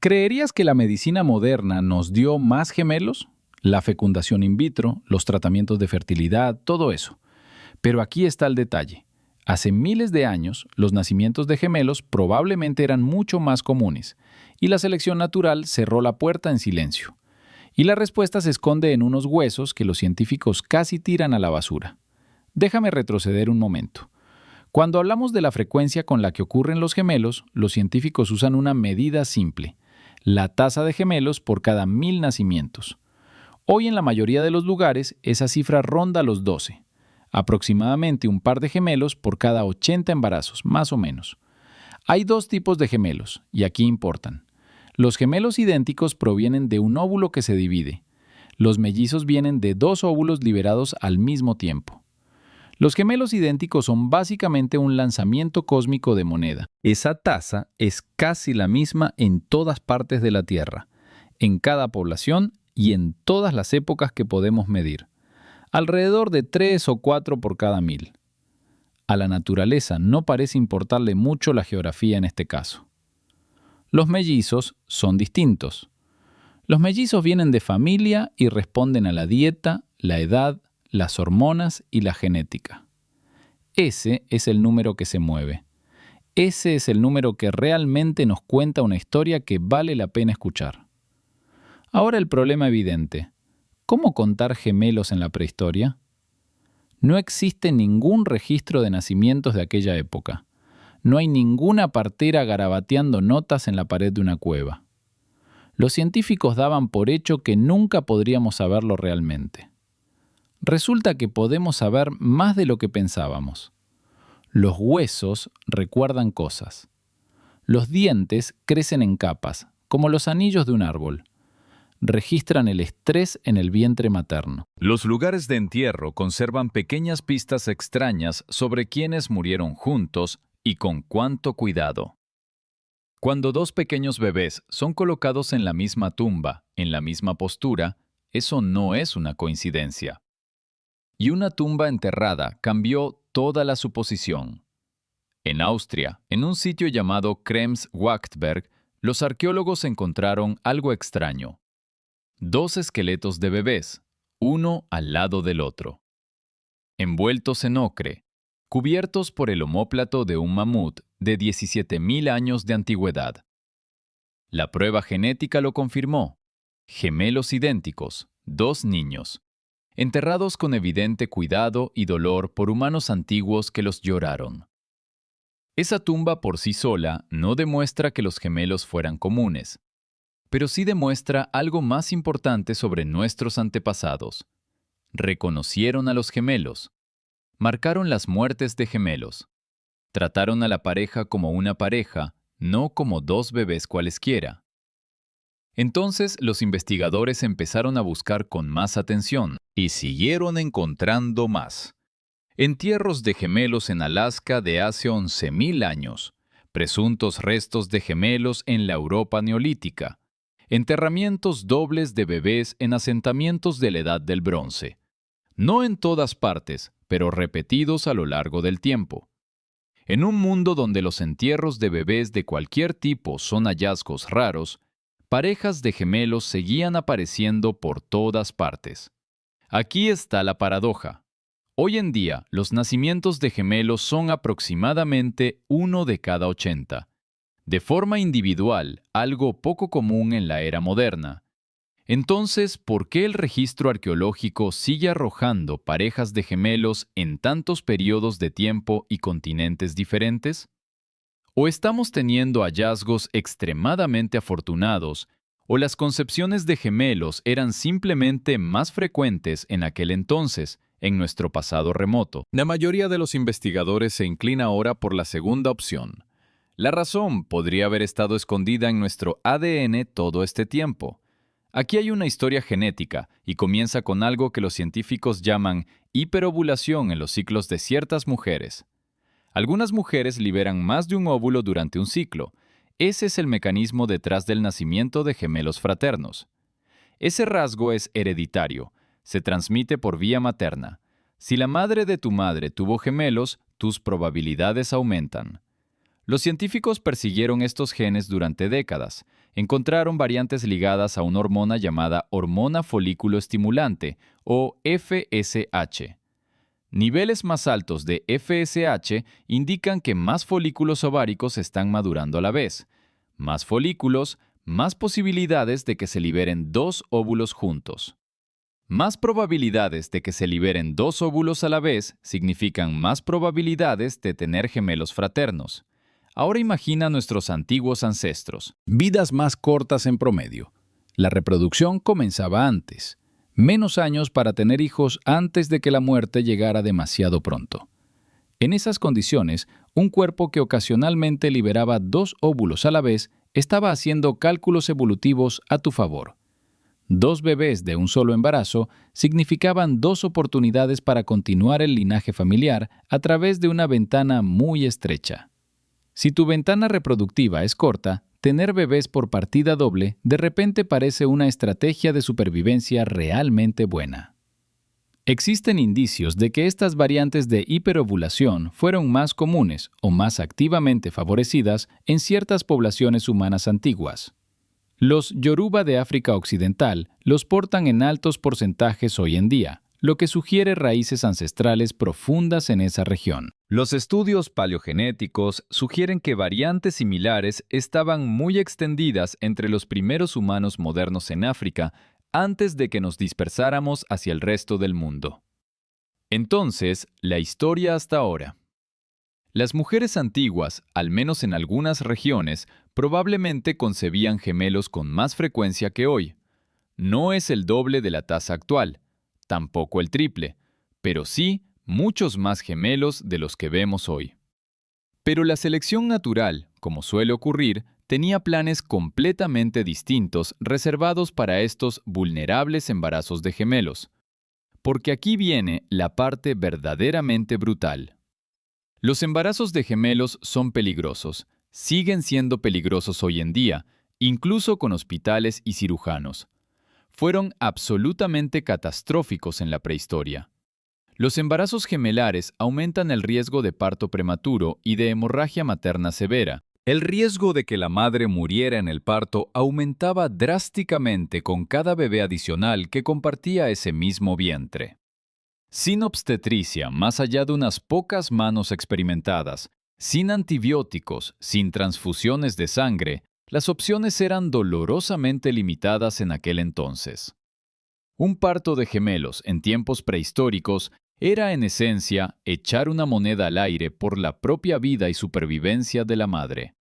¿Creerías que la medicina moderna nos dio más gemelos? La fecundación in vitro, los tratamientos de fertilidad, todo eso. Pero aquí está el detalle. Hace miles de años, los nacimientos de gemelos probablemente eran mucho más comunes, y la selección natural cerró la puerta en silencio. Y la respuesta se esconde en unos huesos que los científicos casi tiran a la basura. Déjame retroceder un momento. Cuando hablamos de la frecuencia con la que ocurren los gemelos, los científicos usan una medida simple: la tasa de gemelos por cada 1000 nacimientos. Hoy en la mayoría de los lugares esa cifra ronda los 12, aproximadamente un par de gemelos por cada 80 embarazos, más o menos. Hay dos tipos de gemelos, y aquí importan. Los gemelos idénticos provienen de un óvulo que se divide. Los mellizos vienen de dos óvulos liberados al mismo tiempo. Los gemelos idénticos son básicamente un lanzamiento cósmico de moneda. Esa tasa es casi la misma en todas partes de la Tierra, en cada población y en todas las épocas que podemos medir. Alrededor de 3 o 4 por cada 1000. A la naturaleza no parece importarle mucho la geografía en este caso. Los mellizos son distintos. Los mellizos vienen de familia y responden a la dieta, la edad, las hormonas y la genética. Ese es el número que se mueve. Ese es el número que realmente nos cuenta una historia que vale la pena escuchar. Ahora el problema evidente: ¿cómo contar gemelos en la prehistoria? No existe ningún registro de nacimientos de aquella época. No hay ninguna partera garabateando notas en la pared de una cueva. Los científicos daban por hecho que nunca podríamos saberlo realmente. Resulta que podemos saber más de lo que pensábamos. Los huesos recuerdan cosas. Los dientes crecen en capas, como los anillos de un árbol. Registran el estrés en el vientre materno. Los lugares de entierro conservan pequeñas pistas extrañas sobre quienes murieron juntos y con cuánto cuidado. Cuando dos pequeños bebés son colocados en la misma tumba, en la misma postura, eso no es una coincidencia. Y una tumba enterrada cambió toda la suposición. En Austria, en un sitio llamado Krems-Wachtberg, los arqueólogos encontraron algo extraño. 2 esqueletos de bebés, uno al lado del otro. Envueltos en ocre, cubiertos por el omóplato de un mamut de 17.000 años de antigüedad. La prueba genética lo confirmó. Gemelos idénticos, 2 niños, enterrados con evidente cuidado y dolor por humanos antiguos que los lloraron. Esa tumba por sí sola no demuestra que los gemelos fueran comunes, pero sí demuestra algo más importante sobre nuestros antepasados. Reconocieron a los gemelos, marcaron las muertes de gemelos, trataron a la pareja como una pareja, no como 2 bebés cualesquiera. Entonces los investigadores empezaron a buscar con más atención y siguieron encontrando más. Entierros de gemelos en Alaska de hace 11.000 años, presuntos restos de gemelos en la Europa neolítica, enterramientos dobles de bebés en asentamientos de la Edad del Bronce. No en todas partes, pero repetidos a lo largo del tiempo. En un mundo donde los entierros de bebés de cualquier tipo son hallazgos raros, parejas de gemelos seguían apareciendo por todas partes. Aquí está la paradoja. Hoy en día, los nacimientos de gemelos son aproximadamente 1 de cada 80. De forma individual, algo poco común en la era moderna. Entonces, ¿por qué el registro arqueológico sigue arrojando parejas de gemelos en tantos periodos de tiempo y continentes diferentes? ¿O estamos teniendo hallazgos extremadamente afortunados, o las concepciones de gemelos eran simplemente más frecuentes en aquel entonces, en nuestro pasado remoto? La mayoría de los investigadores se inclina ahora por la segunda opción. La razón podría haber estado escondida en nuestro ADN todo este tiempo. Aquí hay una historia genética y comienza con algo que los científicos llaman hiperovulación en los ciclos de ciertas mujeres. Algunas mujeres liberan más de un óvulo durante un ciclo. Ese es el mecanismo detrás del nacimiento de gemelos fraternos. Ese rasgo es hereditario, se transmite por vía materna. Si la madre de tu madre tuvo gemelos, tus probabilidades aumentan. Los científicos persiguieron estos genes durante décadas. Encontraron variantes ligadas a una hormona llamada hormona folículo estimulante, o FSH. Niveles más altos de FSH indican que más folículos ováricos están madurando a la vez. Más folículos, más posibilidades de que se liberen dos óvulos juntos. Más probabilidades de que se liberen dos óvulos a la vez significan más probabilidades de tener gemelos fraternos. Ahora imagina a nuestros antiguos ancestros. Vidas más cortas en promedio. La reproducción comenzaba antes. Menos años para tener hijos antes de que la muerte llegara demasiado pronto. En esas condiciones, un cuerpo que ocasionalmente liberaba dos óvulos a la vez estaba haciendo cálculos evolutivos a tu favor. 2 bebés de un solo embarazo significaban 2 oportunidades para continuar el linaje familiar a través de una ventana muy estrecha. Si tu ventana reproductiva es corta, tener bebés por partida doble de repente parece una estrategia de supervivencia realmente buena. Existen indicios de que estas variantes de hiperovulación fueron más comunes o más activamente favorecidas en ciertas poblaciones humanas antiguas. Los Yoruba de África Occidental los portan en altos porcentajes hoy en día, lo que sugiere raíces ancestrales profundas en esa región. Los estudios paleogenéticos sugieren que variantes similares estaban muy extendidas entre los primeros humanos modernos en África antes de que nos dispersáramos hacia el resto del mundo. Entonces, la historia hasta ahora. Las mujeres antiguas, al menos en algunas regiones, probablemente concebían gemelos con más frecuencia que hoy. No es el doble de la tasa actual, tampoco el triple, pero sí muchos más gemelos de los que vemos hoy. Pero la selección natural, como suele ocurrir, tenía planes completamente distintos reservados para estos vulnerables embarazos de gemelos. Porque aquí viene la parte verdaderamente brutal. Los embarazos de gemelos son peligrosos, siguen siendo peligrosos hoy en día, incluso con hospitales y cirujanos. Fueron absolutamente catastróficos en la prehistoria. Los embarazos gemelares aumentan el riesgo de parto prematuro y de hemorragia materna severa. El riesgo de que la madre muriera en el parto aumentaba drásticamente con cada bebé adicional que compartía ese mismo vientre. Sin obstetricia, más allá de unas pocas manos experimentadas, sin antibióticos, sin transfusiones de sangre, las opciones eran dolorosamente limitadas en aquel entonces. Un parto de gemelos en tiempos prehistóricos era en esencia echar una moneda al aire por la propia vida y supervivencia de la madre.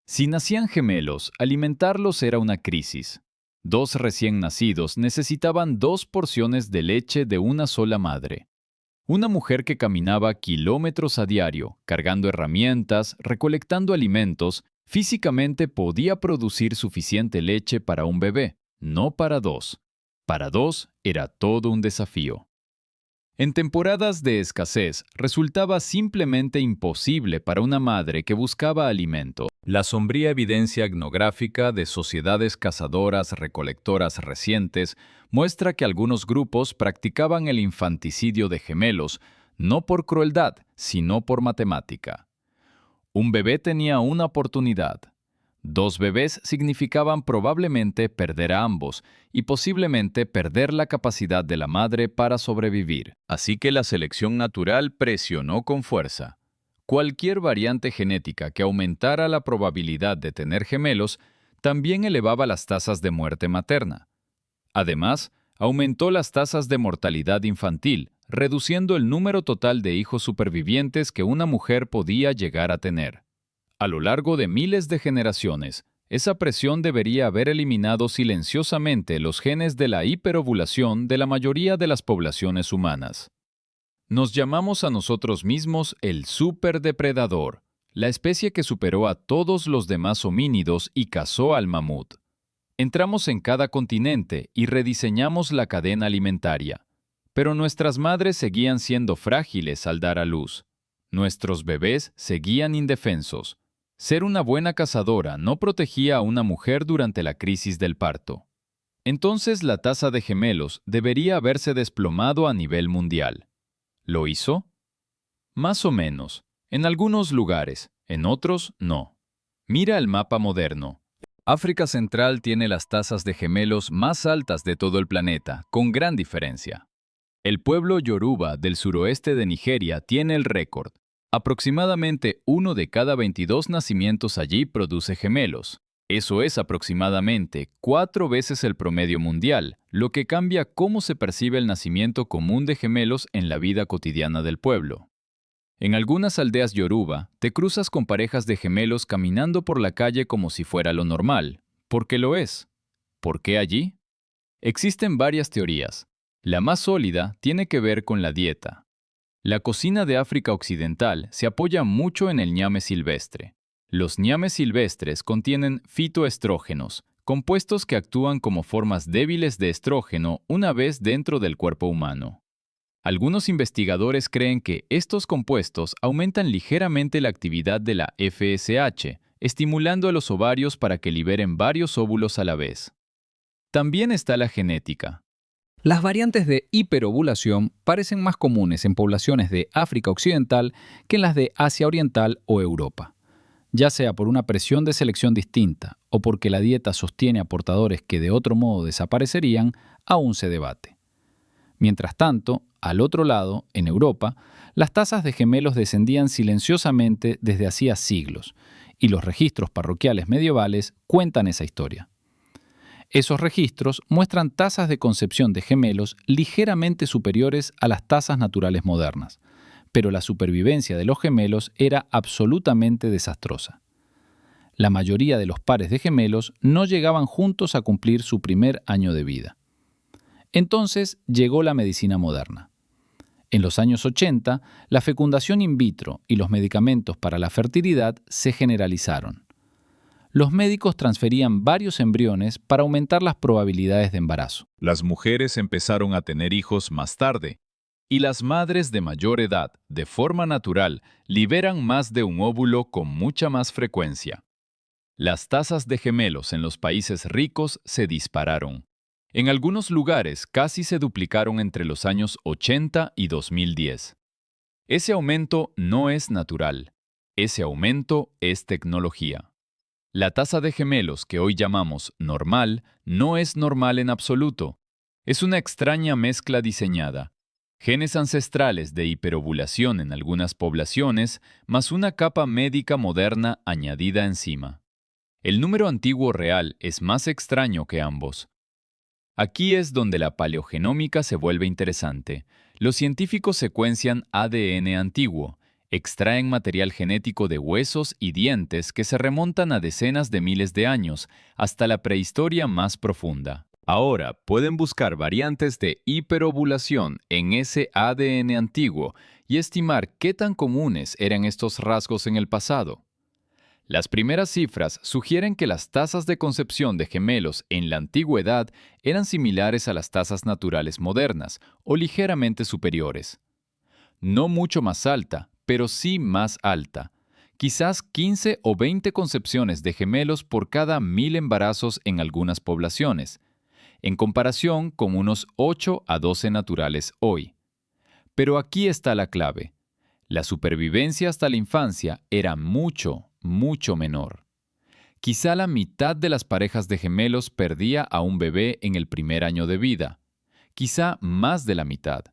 Si nacían gemelos, alimentarlos era una crisis. 2 recién nacidos necesitaban 2 porciones de leche de una sola madre. Una mujer que caminaba kilómetros a diario, cargando herramientas, recolectando alimentos, físicamente podía producir suficiente leche para un bebé, no para 2. Para 2 era todo un desafío. En temporadas de escasez, resultaba simplemente imposible para una madre que buscaba alimento. La sombría evidencia etnográfica de sociedades cazadoras-recolectoras recientes muestra que algunos grupos practicaban el infanticidio de gemelos, no por crueldad, sino por matemática. Un bebé tenía una oportunidad. 2 bebés significaban probablemente perder a ambos y posiblemente perder la capacidad de la madre para sobrevivir. Así que la selección natural presionó con fuerza. Cualquier variante genética que aumentara la probabilidad de tener gemelos también elevaba las tasas de muerte materna. Además, aumentó las tasas de mortalidad infantil, reduciendo el número total de hijos supervivientes que una mujer podía llegar a tener. A lo largo de miles de generaciones, esa presión debería haber eliminado silenciosamente los genes de la hiperovulación de la mayoría de las poblaciones humanas. Nos llamamos a nosotros mismos el superdepredador, la especie que superó a todos los demás homínidos y cazó al mamut. Entramos en cada continente y rediseñamos la cadena alimentaria, pero nuestras madres seguían siendo frágiles al dar a luz. Nuestros bebés seguían indefensos. Ser una buena cazadora no protegía a una mujer durante la crisis del parto. Entonces la tasa de gemelos debería haberse desplomado a nivel mundial. ¿Lo hizo? Más o menos, en algunos lugares, en otros no. Mira el mapa moderno. África Central tiene las tasas de gemelos más altas de todo el planeta, con gran diferencia. El pueblo Yoruba del suroeste de Nigeria tiene el récord. Aproximadamente 1 de cada 22 nacimientos allí produce gemelos. Eso es aproximadamente 4 veces el promedio mundial, lo que cambia cómo se percibe el nacimiento común de gemelos en la vida cotidiana del pueblo. En algunas aldeas Yoruba, te cruzas con parejas de gemelos caminando por la calle como si fuera lo normal. ¿Por qué lo es? ¿Por qué allí? Existen varias teorías. La más sólida tiene que ver con la dieta. La cocina de África Occidental se apoya mucho en el ñame silvestre. Los ñames silvestres contienen fitoestrógenos, compuestos que actúan como formas débiles de estrógeno una vez dentro del cuerpo humano. Algunos investigadores creen que estos compuestos aumentan ligeramente la actividad de la FSH, estimulando a los ovarios para que liberen varios óvulos a la vez. También está la genética. Las variantes de hiperovulación parecen más comunes en poblaciones de África Occidental que en las de Asia Oriental o Europa. Ya sea por una presión de selección distinta o porque la dieta sostiene a portadores que de otro modo desaparecerían, aún se debate. Mientras tanto, al otro lado, en Europa, las tasas de gemelos descendían silenciosamente desde hacía siglos, y los registros parroquiales medievales cuentan esa historia. Esos registros muestran tasas de concepción de gemelos ligeramente superiores a las tasas naturales modernas, pero la supervivencia de los gemelos era absolutamente desastrosa. La mayoría de los pares de gemelos no llegaban juntos a cumplir su primer año de vida. Entonces llegó la medicina moderna. En los años 80, la fecundación in vitro y los medicamentos para la fertilidad se generalizaron. Los médicos transferían varios embriones para aumentar las probabilidades de embarazo. Las mujeres empezaron a tener hijos más tarde, y las madres de mayor edad, de forma natural, liberan más de un óvulo con mucha más frecuencia. Las tasas de gemelos en los países ricos se dispararon. En algunos lugares casi se duplicaron entre los años 80 y 2010. Ese aumento no es natural. Ese aumento es tecnología. La tasa de gemelos que hoy llamamos normal no es normal en absoluto. Es una extraña mezcla diseñada. Genes ancestrales de hiperovulación en algunas poblaciones, más una capa médica moderna añadida encima. El número antiguo real es más extraño que ambos. Aquí es donde la paleogenómica se vuelve interesante. Los científicos secuencian ADN antiguo, extraen material genético de huesos y dientes que se remontan a decenas de miles de años, hasta la prehistoria más profunda. Ahora pueden buscar variantes de hiperovulación en ese ADN antiguo y estimar qué tan comunes eran estos rasgos en el pasado. Las primeras cifras sugieren que las tasas de concepción de gemelos en la antigüedad eran similares a las tasas naturales modernas o ligeramente superiores. No mucho más alta, pero sí más alta. Quizás 15 o 20 concepciones de gemelos por cada 1000 embarazos en algunas poblaciones, en comparación con unos 8 a 12 naturales hoy. Pero aquí está la clave. La supervivencia hasta la infancia era mucho menor. Quizá la mitad de las parejas de gemelos perdía a un bebé en el primer año de vida. Quizá más de la mitad.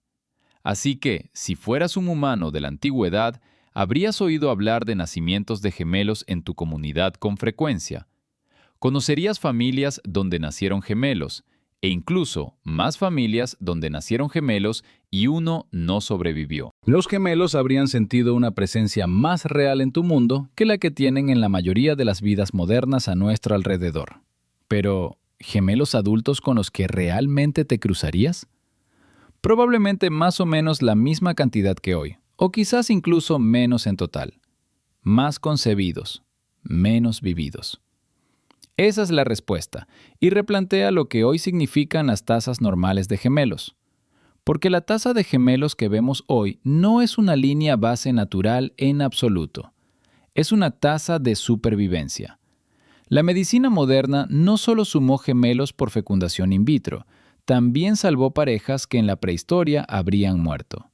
Así que, si fueras un humano de la antigüedad, habrías oído hablar de nacimientos de gemelos en tu comunidad con frecuencia. Conocerías familias donde nacieron gemelos, e incluso más familias donde nacieron gemelos y uno no sobrevivió. Los gemelos habrían sentido una presencia más real en tu mundo que la que tienen en la mayoría de las vidas modernas a nuestro alrededor. Pero, ¿gemelos adultos con los que realmente te cruzarías? Probablemente más o menos la misma cantidad que hoy, o quizás incluso menos en total. Más concebidos, menos vividos. Esa es la respuesta, y replantea lo que hoy significan las tasas normales de gemelos. Porque la tasa de gemelos que vemos hoy no es una línea base natural en absoluto. Es una tasa de supervivencia. La medicina moderna no solo sumó gemelos por fecundación in vitro, también salvó parejas que en la prehistoria habrían muerto.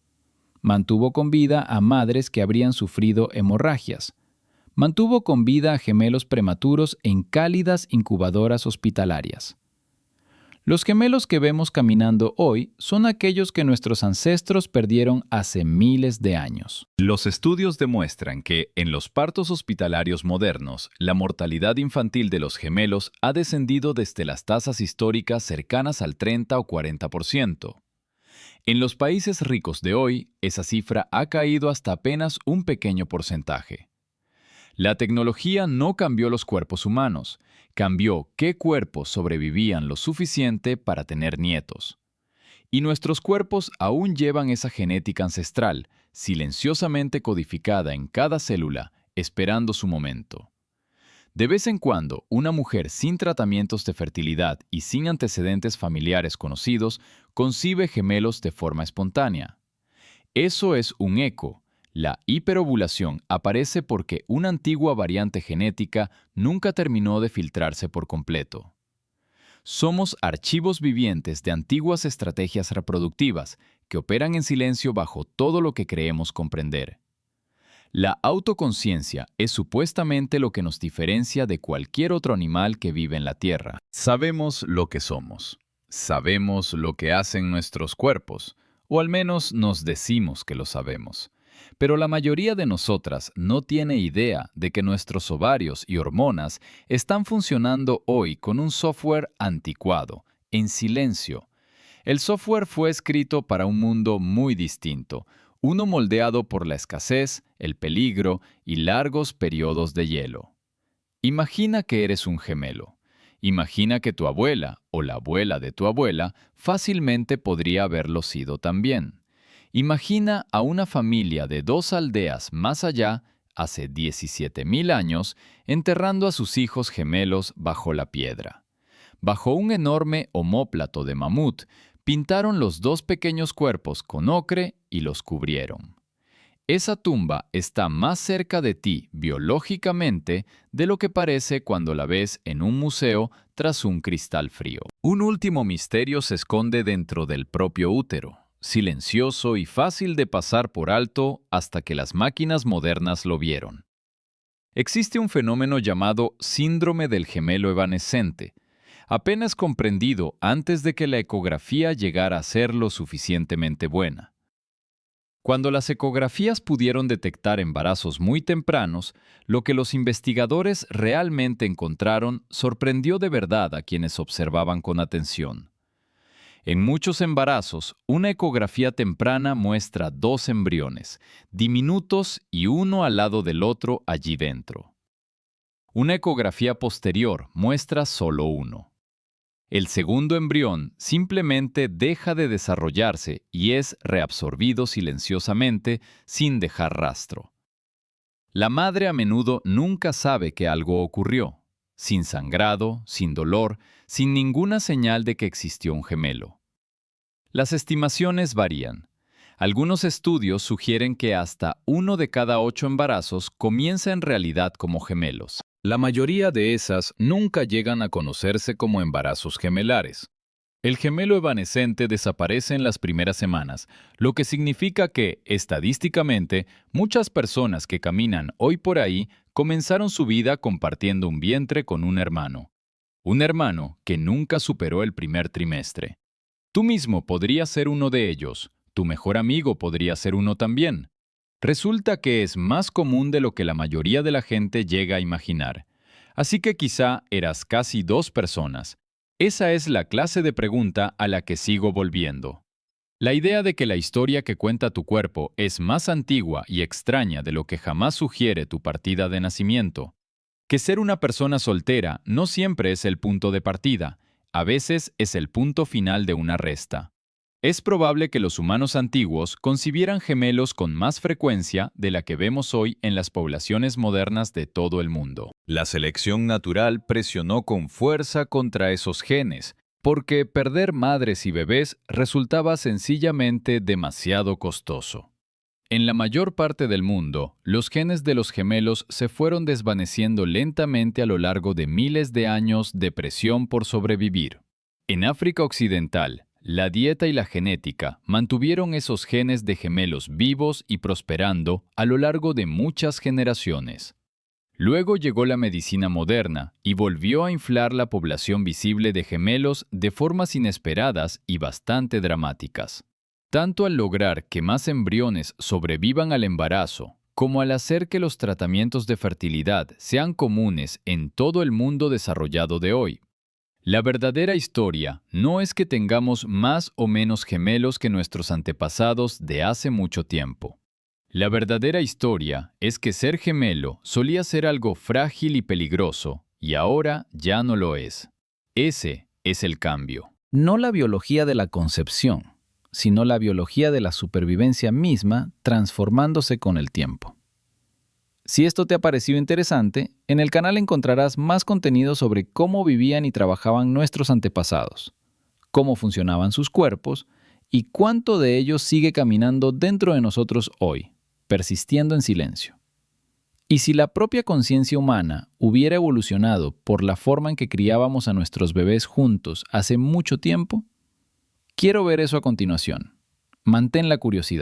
Mantuvo con vida a madres que habrían sufrido hemorragias. mantuvo con vida a gemelos prematuros en cálidas incubadoras hospitalarias. Los gemelos que vemos caminando hoy son aquellos que nuestros ancestros perdieron hace miles de años. Los estudios demuestran que, en los partos hospitalarios modernos, la mortalidad infantil de los gemelos ha descendido desde las tasas históricas cercanas al 30 o 40%. En los países ricos de hoy, esa cifra ha caído hasta apenas un pequeño porcentaje. La tecnología no cambió los cuerpos humanos, cambió qué cuerpos sobrevivían lo suficiente para tener nietos. Y nuestros cuerpos aún llevan esa genética ancestral, silenciosamente codificada en cada célula, esperando su momento. De vez en cuando, una mujer sin tratamientos de fertilidad y sin antecedentes familiares conocidos concibe gemelos de forma espontánea. Eso es un eco. La hiperovulación aparece porque una antigua variante genética nunca terminó de filtrarse por completo. Somos archivos vivientes de antiguas estrategias reproductivas que operan en silencio bajo todo lo que creemos comprender. La autoconciencia es supuestamente lo que nos diferencia de cualquier otro animal que vive en la Tierra. Sabemos lo que somos. Sabemos lo que hacen nuestros cuerpos, o al menos nos decimos que lo sabemos. Pero la mayoría de nosotras no tiene idea de que nuestros ovarios y hormonas están funcionando hoy con un software anticuado, en silencio. El software fue escrito para un mundo muy distinto, uno moldeado por la escasez, el peligro y largos periodos de hielo. Imagina que eres un gemelo. Imagina que tu abuela o la abuela de tu abuela fácilmente podría haberlo sido también. Imagina a una familia de 2 aldeas más allá, hace 17,000 años, enterrando a sus hijos gemelos bajo la piedra. Bajo un enorme omóplato de mamut, pintaron los 2 pequeños cuerpos con ocre y los cubrieron. Esa tumba está más cerca de ti biológicamente de lo que parece cuando la ves en un museo tras un cristal frío. Un último misterio se esconde dentro del propio útero, silencioso y fácil de pasar por alto hasta que las máquinas modernas lo vieron. Existe un fenómeno llamado síndrome del gemelo evanescente, apenas comprendido antes de que la ecografía llegara a ser lo suficientemente buena. Cuando las ecografías pudieron detectar embarazos muy tempranos, lo que los investigadores realmente encontraron sorprendió de verdad a quienes observaban con atención. En muchos embarazos, una ecografía temprana muestra 2 embriones, diminutos y uno al lado del otro allí dentro. Una ecografía posterior muestra solo uno. El segundo embrión simplemente deja de desarrollarse y es reabsorbido silenciosamente sin dejar rastro. La madre a menudo nunca sabe que algo ocurrió, sin sangrado, sin dolor, sin ninguna señal de que existió un gemelo. Las estimaciones varían. Algunos estudios sugieren que hasta 1 de cada 8 embarazos comienza en realidad como gemelos. La mayoría de esas nunca llegan a conocerse como embarazos gemelares. El gemelo evanescente desaparece en las primeras semanas, lo que significa que, estadísticamente, muchas personas que caminan hoy por ahí comenzaron su vida compartiendo un vientre con un hermano. Un hermano que nunca superó el primer trimestre. Tú mismo podrías ser uno de ellos, tu mejor amigo podría ser uno también. Resulta que es más común de lo que la mayoría de la gente llega a imaginar. Así que quizá eras casi 2 personas. Esa es la clase de pregunta a la que sigo volviendo. La idea de que la historia que cuenta tu cuerpo es más antigua y extraña de lo que jamás sugiere tu partida de nacimiento. Que ser una persona soltera no siempre es el punto de partida, a veces es el punto final de una resta. Es probable que los humanos antiguos concibieran gemelos con más frecuencia de la que vemos hoy en las poblaciones modernas de todo el mundo. La selección natural presionó con fuerza contra esos genes, porque perder madres y bebés resultaba sencillamente demasiado costoso. En la mayor parte del mundo, los genes de los gemelos se fueron desvaneciendo lentamente a lo largo de miles de años de presión por sobrevivir. En África Occidental, la dieta y la genética mantuvieron esos genes de gemelos vivos y prosperando a lo largo de muchas generaciones. Luego llegó la medicina moderna y volvió a inflar la población visible de gemelos de formas inesperadas y bastante dramáticas. Tanto al lograr que más embriones sobrevivan al embarazo, como al hacer que los tratamientos de fertilidad sean comunes en todo el mundo desarrollado de hoy. La verdadera historia no es que tengamos más o menos gemelos que nuestros antepasados de hace mucho tiempo. La verdadera historia es que ser gemelo solía ser algo frágil y peligroso, y ahora ya no lo es. Ese es el cambio. No la biología de la concepción, sino la biología de la supervivencia misma transformándose con el tiempo. Si esto te ha parecido interesante, en el canal encontrarás más contenido sobre cómo vivían y trabajaban nuestros antepasados, cómo funcionaban sus cuerpos y cuánto de ellos sigue caminando dentro de nosotros hoy, persistiendo en silencio. Y si la propia conciencia humana hubiera evolucionado por la forma en que criábamos a nuestros bebés juntos hace mucho tiempo, quiero ver eso a continuación. Mantén la curiosidad.